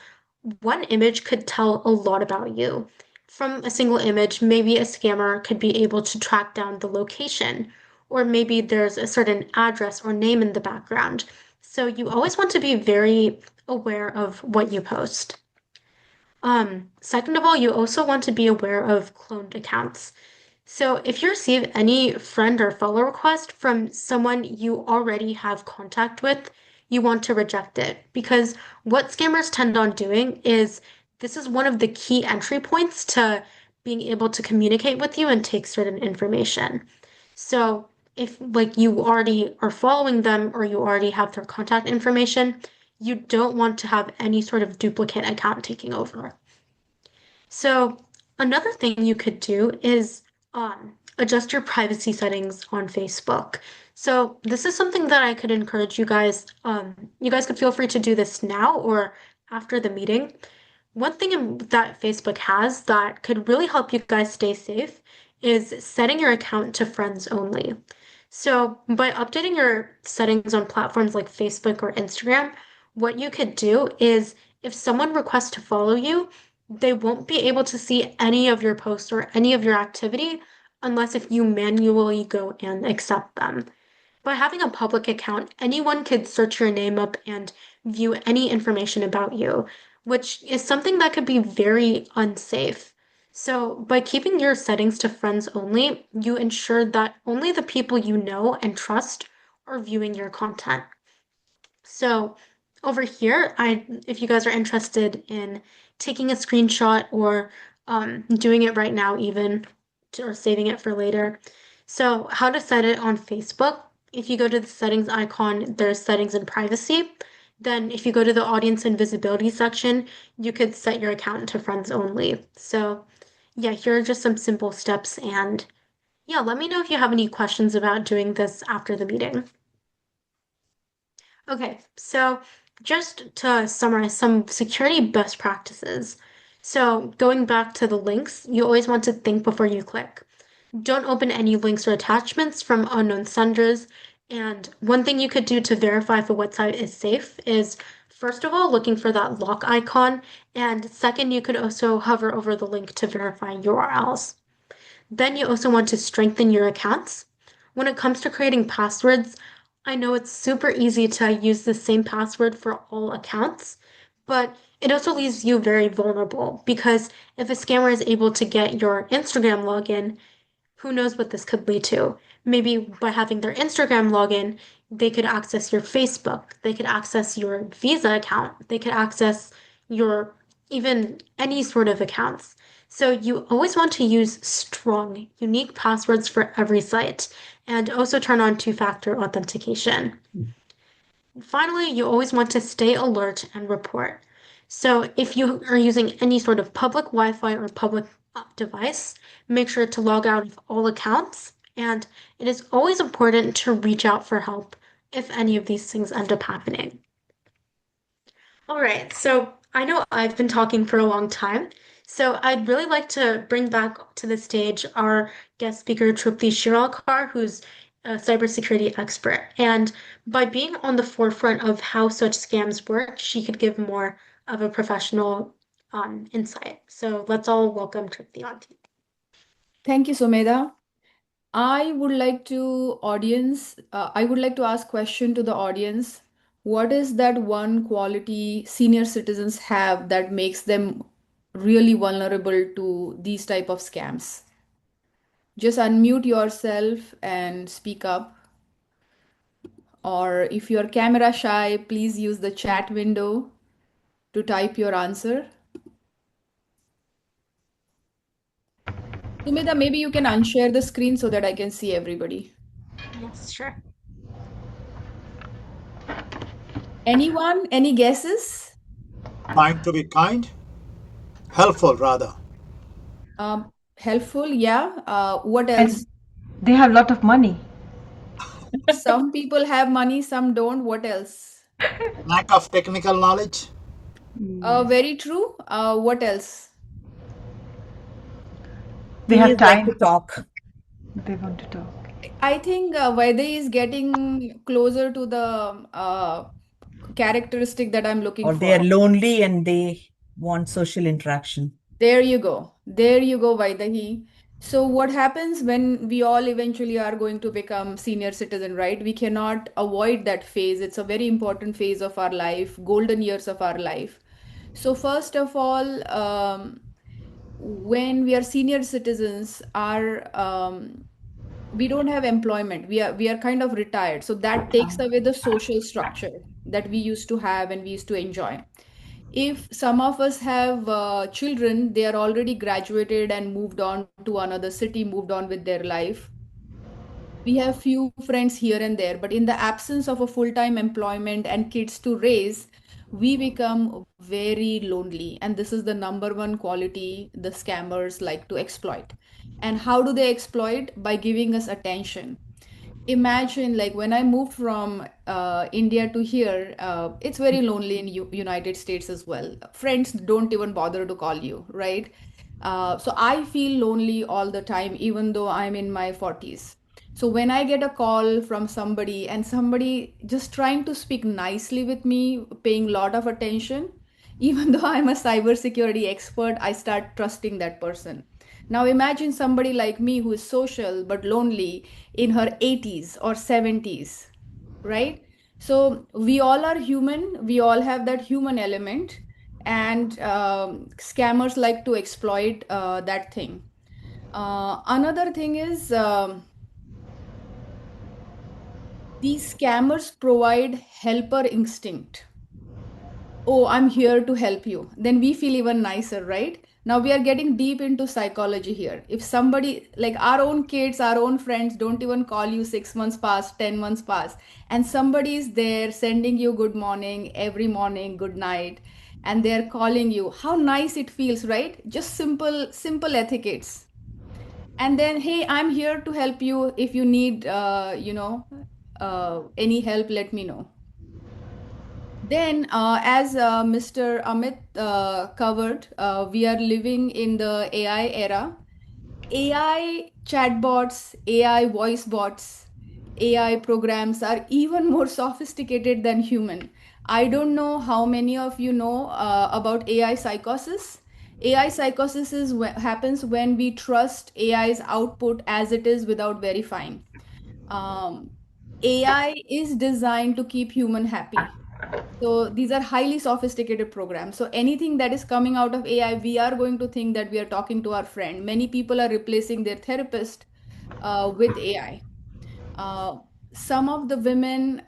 one image could tell a lot about you. From a single image, maybe a scammer could be able to track down the location, or maybe there's a certain address or name in the background. So you always want to be very aware of what you post. Second of all, you also want to be aware of cloned accounts. So if you receive any friend or follow request from someone you already have contact with, you want to reject it because what scammers tend on doing is this is one of the key entry points to being able to communicate with you and take certain information. So if like you already are following them or you already have their contact information, you don't want to have any sort of duplicate account taking over. So another thing you could do is adjust your privacy settings on Facebook. So this is something that I could encourage you guys. You guys could feel free to do this now or after the meeting. One thing that Facebook has that could really help you guys stay safe is setting your account to friends only. So, by updating your settings on platforms like Facebook or Instagram, what you could do is if someone requests to follow you, they won't be able to see any of your posts or any of your activity unless if you manually go and accept them. By having a public account, anyone could search your name up and view any information about you, which is something that could be very unsafe. So, by keeping your settings to friends only, you ensure that only the people you know and trust are viewing your content. So over here, if you guys are interested in taking a screenshot or doing it right now even, or saving it for later. So how to set it on Facebook, if you go to the settings icon, there's settings and privacy. Then if you go to the audience and visibility section, you could set your account to friends only. So yeah, here are just some simple steps and yeah, let me know if you have any questions about doing this after the meeting. Okay, so just to summarize some security best practices. So going back to the links, you always want to think before you click. Don't open any links or attachments from unknown senders. And one thing you could do to verify if a website is safe is, first of all, looking for that lock icon. And second, you could also hover over the link to verify URLs. Then you also want to strengthen your accounts. When it comes to creating passwords, I know it's super easy to use the same password for all accounts, but it also leaves you very vulnerable because if a scammer is able to get your Instagram login, who knows what this could lead to? Maybe by having their Instagram login, they could access your Facebook, they could access your Visa account, they could access your even any sort of accounts. So you always want to use strong, unique passwords for every site and also turn on two-factor authentication. Finally, you always want to stay alert and report. So if you are using any sort of public Wi-Fi or public device, make sure to log out of all accounts. And it is always important to reach out for help if any of these things end up happening. All right, so I know I've been talking for a long time, so I'd really like to bring back to the stage our guest speaker, Trupti Shiralkar, who's a cybersecurity expert. And by being on the forefront of how such scams work, she could give more of a professional insight. So let's all welcome Trupti on team. Thank you, Sumedha. I would like to ask question to the audience. What is that one quality senior citizens have that makes them really vulnerable to these type of scams? Just unmute yourself and speak up. Or if you're camera shy, please use the chat window. to type your answer. Sumita, maybe you can unshare the screen so that I can see everybody. Yes, sure. Anyone? Any guesses? Trying to be kind, helpful rather. Helpful, yeah. What else? And they have a lot of money. Some people have money, some don't. What else? Lack of technical knowledge, Yes. Very true. What else? They have Teenagers like to time. talk, They want to talk. I think Vaidhi is getting closer to the characteristic that I'm looking or they are for. lonely and they want social interaction. There you go. There you go, Vaidahi. So what happens when we all eventually are going to become senior citizen, right? We cannot avoid that phase. It's a very important phase of our life, golden years of our life. So first of all, when we are senior citizens, we don't have employment. We are kind of retired. So that takes away the social structure that we used to have and we used to enjoy. If some of us have children, they are already graduated and moved on to another city, moved on with their life. We have few friends here and there, but in the absence of a full-time employment and kids to raise, we become very lonely. And this is the number one quality the scammers like to exploit. And how do they exploit? By giving us attention. Imagine, like, when I moved from India to here, it's very lonely in United States as well. Friends don't even bother to call you, right? So I feel lonely all the time, even though I'm in my 40s. So when I get a call from somebody and somebody just trying to speak nicely with me, paying a lot of attention, even though I'm a cybersecurity expert, I start trusting that person. Now imagine somebody like me who is social but lonely in her 80s or 70s, right? So we all are human, we all have that human element, and scammers like to exploit that thing. Another thing is these scammers provide helper instinct. Oh, I'm here to help you. Then we feel even nicer, right? Now we are getting deep into psychology here. If somebody, like our own kids, our own friends, don't even call you 6 months past, 10 months past, and somebody is there sending you good morning, good night, and they're calling you, how nice it feels, right? Just simple etiquettes. And then, hey, I'm here to help you. If you need, any help, let me know. Then, as Mr. Amit covered, we are living in the AI era. AI chatbots, AI voice bots, AI programs are even more sophisticated than human. I don't know how many of you know about AI psychosis. AI psychosis happens when we trust AI's output as it is without verifying. Um, AI is designed to keep human happy. So these are highly sophisticated programs. So anything that is coming out of AI, we are going to think that we are talking to our friend. Many people are replacing their therapist with AI. Uh, some of the women,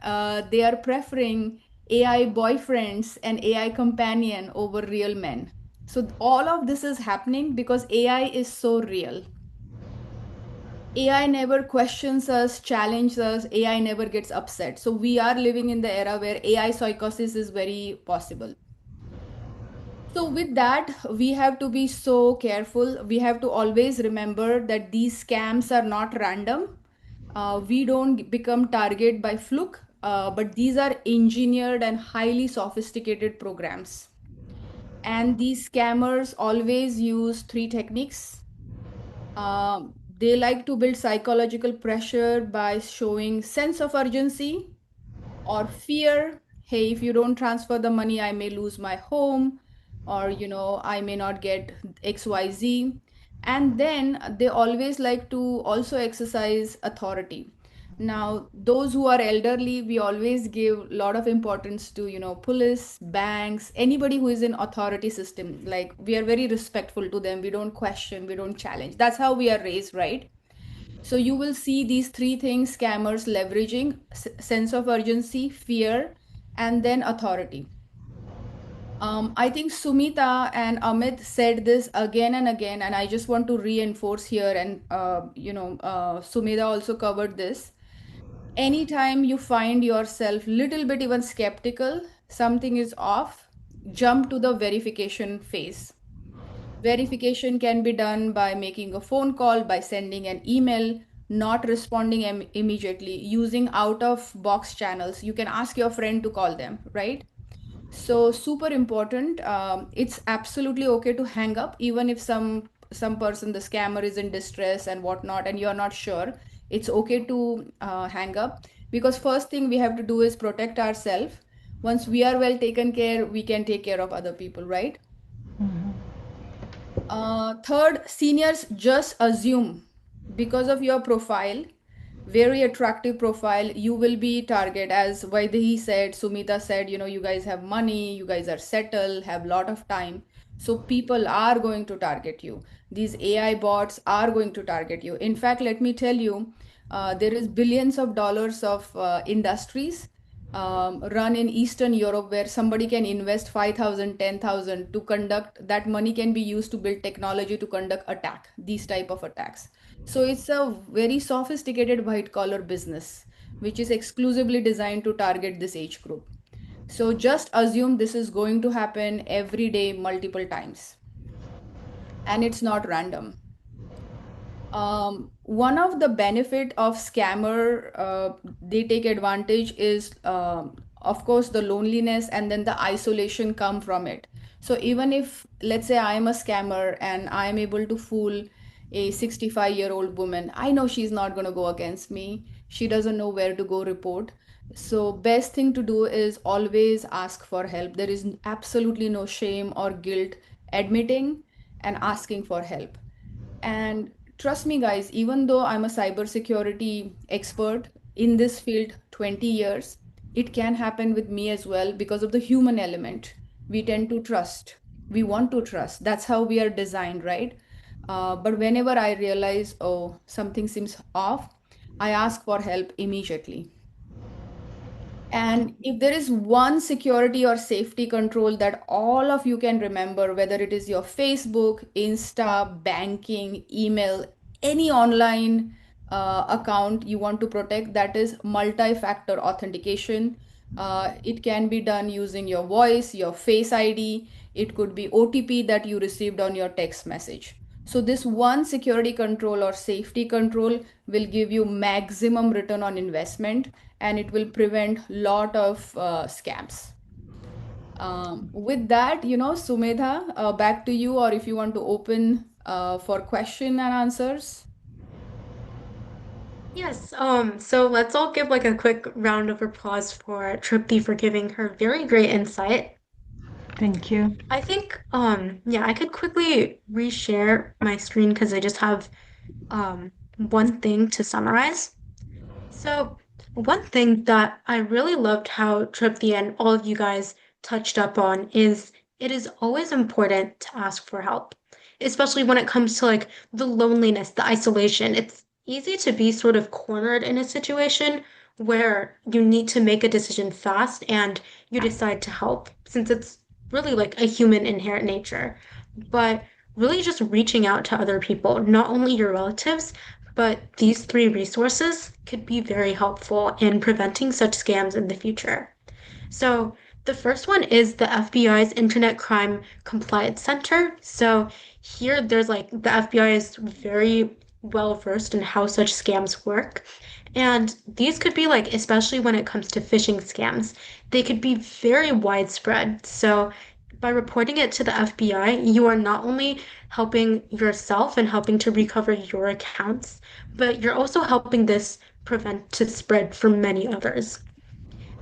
they are preferring AI boyfriends and AI companion over real men. So all of this is happening because AI is so real. AI never questions us, challenges us, AI never gets upset. So we are living in the era where AI psychosis is very possible. So with that, we have to be so careful. We have to always remember that these scams are not random. We don't become target by fluke, but these are engineered and highly sophisticated programs. And these scammers always use three techniques. They like to build psychological pressure by showing sense of urgency or fear. Hey, if you don't transfer the money, I may lose my home, or I may not get XYZ. And then they always like to also exercise authority. Now, those who are elderly, we always give a lot of importance to, police, banks, anybody who is in authority system. Like, we are very respectful to them. We don't question, we don't challenge. That's how we are raised, right? So you will see these three things scammers leveraging: sense of urgency, fear, and then authority. I think Sumita and Amit said this again and again, and I just want to reinforce here. And Sumita also covered this. Anytime you find yourself little bit even skeptical, something is off, jump to the verification phase. Verification can be done by making a phone call, by sending an email, not responding immediately, using out of box channels. You can ask your friend to call them, right? So super important. It's absolutely okay to hang up, even if some person, the scammer, is in distress and whatnot, and you're not sure. It's okay to hang up, because first thing we have to do is protect ourselves. Once we are well taken care, we can take care of other people, right? Third, seniors just assume because of your profile, very attractive profile, you will be target. As Vaidehi said, Sumita said, you guys have money, you guys are settled, have lot of time. So people are going to target you. These AI bots are going to target you. In fact, let me tell you, there is billions of dollars of industries run in Eastern Europe where somebody can invest 5,000, 10,000 to conduct, that money can be used to build technology to conduct attack, these type of attacks. So it's a very sophisticated white collar business, which is exclusively designed to target this age group. So just assume this is going to happen every day, multiple times, and it's not random. One of the benefit of scammer, they take advantage is, of course, the loneliness and then the isolation come from it. So even if, let's say, I am a scammer and I am able to fool a 65-year-old woman, I know she's not going to go against me. She doesn't know where to go report. So best thing to do is always ask for help. There is absolutely no shame or guilt admitting and asking for help. And trust me, guys, even though I'm a cybersecurity expert in this field 20 years, it can happen with me as well because of the human element. We tend to trust. We want to trust. That's how we are designed, right? But whenever I realize, oh, something seems off, I ask for help immediately. And if there is one security or safety control that all of you can remember, whether it is your Facebook, Insta, banking, email, any online account you want to protect, that is multi-factor authentication. It can be done using your voice, your face ID. It could be OTP that you received on your text message. So this one security control or safety control will give you maximum return on investment, and it will prevent lot of scams. With that, Sumedha, back to you, or if you want to open for question and answers. Yes, so let's all give like a quick round of applause for Tripti for giving her very great insight. Thank you. I think, yeah, I could quickly reshare my screen because I just have one thing to summarize. So, one thing that I really loved how Tripti and all of you guys touched up on is it is always important to ask for help, especially when it comes to like the loneliness, the isolation. It's easy to be sort of cornered in a situation where you need to make a decision fast and you decide to help, since it's really like a human inherent nature. But really just reaching out to other people, not only your relatives, but these three resources could be very helpful in preventing such scams in the future. So, the first one is the FBI's Internet Crime Compliance Center. So, here there's like the FBI is very well versed in how such scams work. And these could be like, especially when it comes to phishing scams, they could be very widespread. So, by reporting it to the FBI, you are not only helping yourself and helping to recover your accounts, but you're also helping this prevent to spread for many others.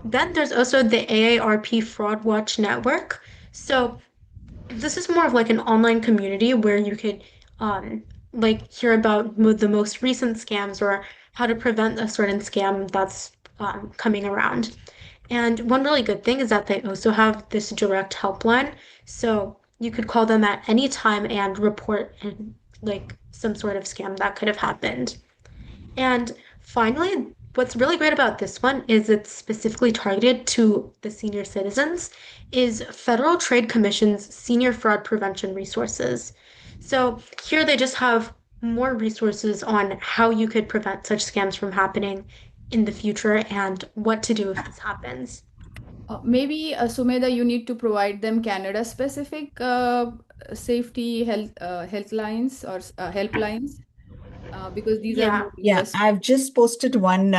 Then there's also the AARP Fraud Watch Network. So this is more of like an online community where you could like hear about the most recent scams or how to prevent a certain scam that's coming around. And one really good thing is that they also have this direct helpline. So you could call them at any time and report like some sort of scam that could have happened. And finally, what's really great about this one is it's specifically targeted to the senior citizens, is Federal Trade Commission's Senior Fraud Prevention Resources. So here they just have more resources on how you could prevent such scams from happening in the future and what to do if this happens. Maybe, Sumedha, you need to provide them Canada specific safety health lines or helplines because these are Yeah, more Yeah, US. I've just posted one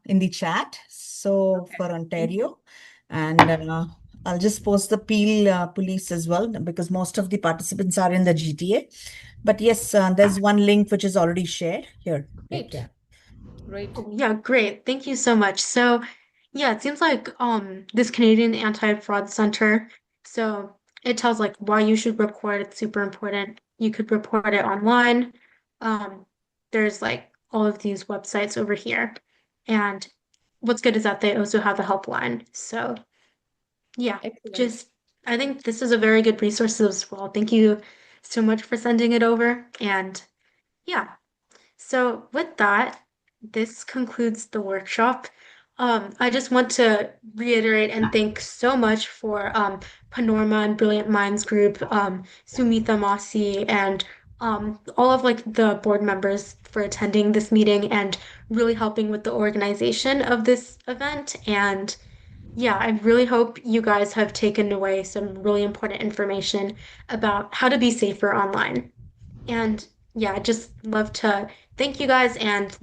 in the chat. So Okay. for Ontario, and I'll just post the Peel police as well because most of the participants are in the GTA. But yes, there's one link which is already shared here. Take Great. care. Great. oh, yeah, great. Thank you so much. So, yeah, it seems like this Canadian Anti-Fraud Center, so it tells like why you should report. It's super important. You could report it online. Um, there's like all of these websites over here. And what's good is that they also have a helpline. So, yeah, Excellent. just I think this is a very good resource as well. Thank you so much for sending it over. And yeah. So with that, this concludes the workshop. I just want to reiterate and thank so much for Panorama and Brilliant Minds Group, Sumita Masi, and all of like the board members for attending this meeting and really helping with the organization of this event. And yeah, I really hope you guys have taken away some really important information about how to be safer online. And yeah, I'd just love to thank you guys and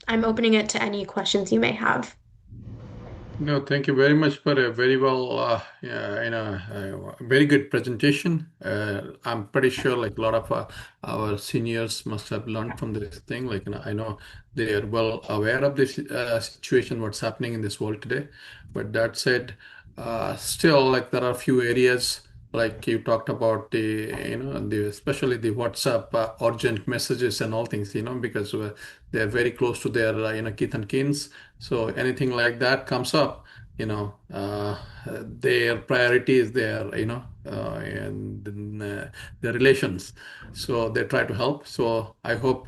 I'm opening it to any questions you may have. No, thank you very much for a very well, very good presentation. I'm pretty sure like a lot of our seniors must have learned from this thing. Like, I know they are well aware of this situation, what's happening in this world today. But that said, still like there are a few areas like you talked about especially the WhatsApp urgent messages and all things, because they're very close to their, kith and kins. So anything like that comes up, their priority is their, and then, their relations. So they try to help. So I hope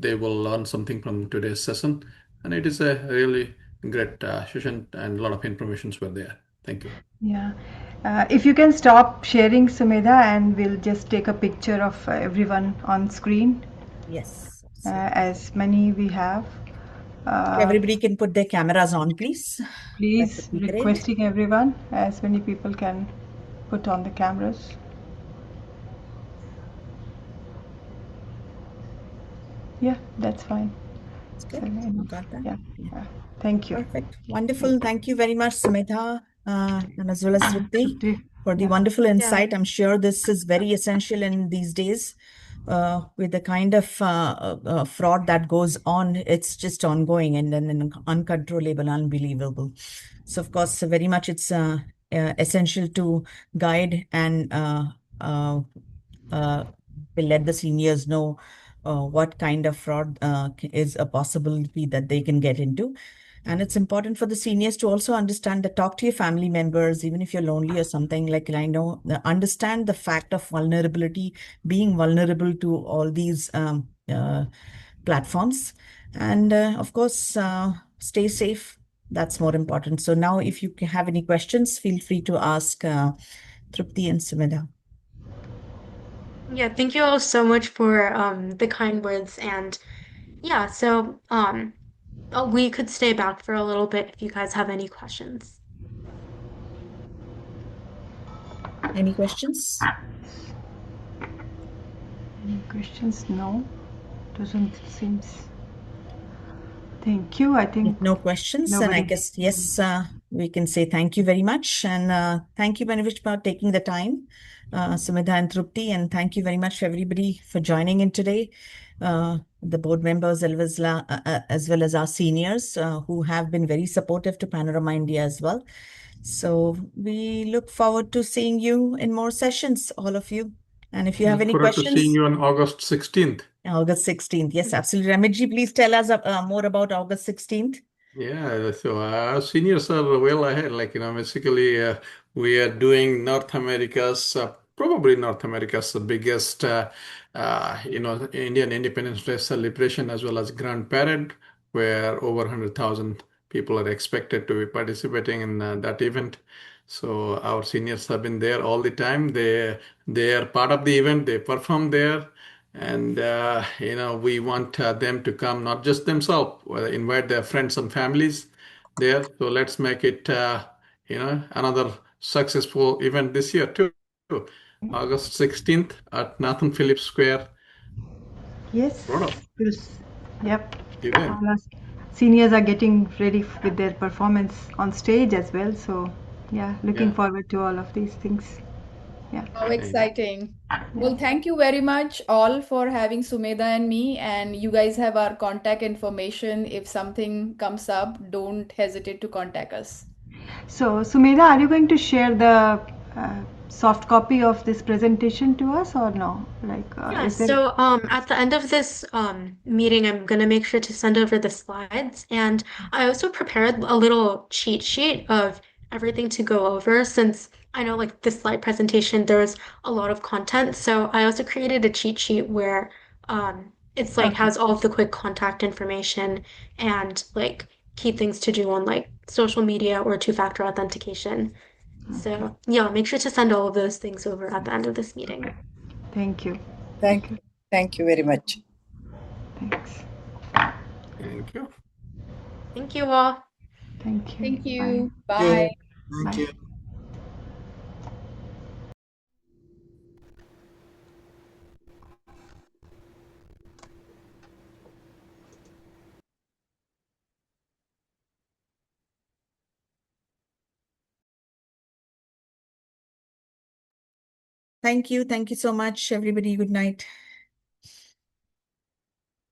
they will learn something from today's session. And it is a really great session and a lot of informations were there. Thank you. Yeah. If you can stop sharing, Sumedha, and we'll just take a picture of everyone on screen, Yes, absolutely. as many we have. Uh, Everybody can put their cameras on, please. That would Please be great. requesting everyone, as many people can put on the cameras. Yeah, that's fine. It's So, good. You got that? yeah, Yeah. yeah. Thank you. Perfect. Wonderful. Thank you very much, Sumedha, and as well as Tripti, Trupti. for the Yeah. wonderful Yeah. insight. I'm sure this is very essential in these days with the kind of fraud that goes on. It's just ongoing and then uncontrollable, unbelievable. So, of course, very much it's essential to guide and uh, uh, will let the seniors know what kind of fraud is a possibility that they can get into. And it's important for the seniors to also understand that talk to your family members, even if you're lonely or something. Like I know, understand the fact of vulnerability, being vulnerable to all these platforms. And of course, stay safe. That's more important. So now, if you have any questions, feel free to ask Trupti and Sumedha. Yeah, thank you all so much for the kind words and yeah, so we could stay back for a little bit if you guys have any questions. Any questions? Any questions? No, doesn't seems. Thank you. I If think no questions, then I nobody. guess, yes, we can say thank you very much. And thank you, Manivish, for taking the time, Sumedha and Trupti. And thank you very much, everybody, for joining in today. The board members, as well as our seniors who have been very supportive to Panorama India as well. So we look forward to seeing you in more sessions, all of you. And if you have Look any forward to seeing questions, you on August 16th. August 16th. Yes, absolutely. Ramitji, please tell us more about August 16th. Yeah, so our seniors are well ahead. Like, basically, we are doing probably North America's biggest, Indian Independence Day celebration as well as Grand Parade. where over 100,000 people are expected to be participating in that event. So our seniors have been there all the time. They are part of the event. They perform there, and we want them to come, not just themselves, invite their friends and families there. So let's make it another successful event this year too. August 16th at Nathan Phillips Square, Yes. Toronto. Yep. See you then. All our seniors are getting ready with their performance on stage as well. So, yeah, looking Yeah. forward to all of these things. Yeah. How Thank you. exciting. Well, Yeah. thank you very much all for having Sumedha and me. And you guys have our contact information. If something comes up, don't hesitate to contact us. So, Sumedha, are you going to share the soft copy of this presentation to us or no? Like, Yeah, is there? so at the end of this meeting, I'm gonna make sure to send over the slides, and I also prepared a little cheat sheet of everything to go over since I know like this slide presentation there's a lot of content. So I also created a cheat sheet where it's like Okay. has all of the quick contact information and like key things to do on like social media or two-factor authentication. Okay. So yeah, make sure to send all of those things over at the end of this meeting. Okay. Thank you. Thank you. Thank you very much. Thanks. Thank you. Thank you all. Thank you. Thank Bye. you. Thank Bye. you. Thank Bye. you. Thank you. Thank you so much, everybody. Good night.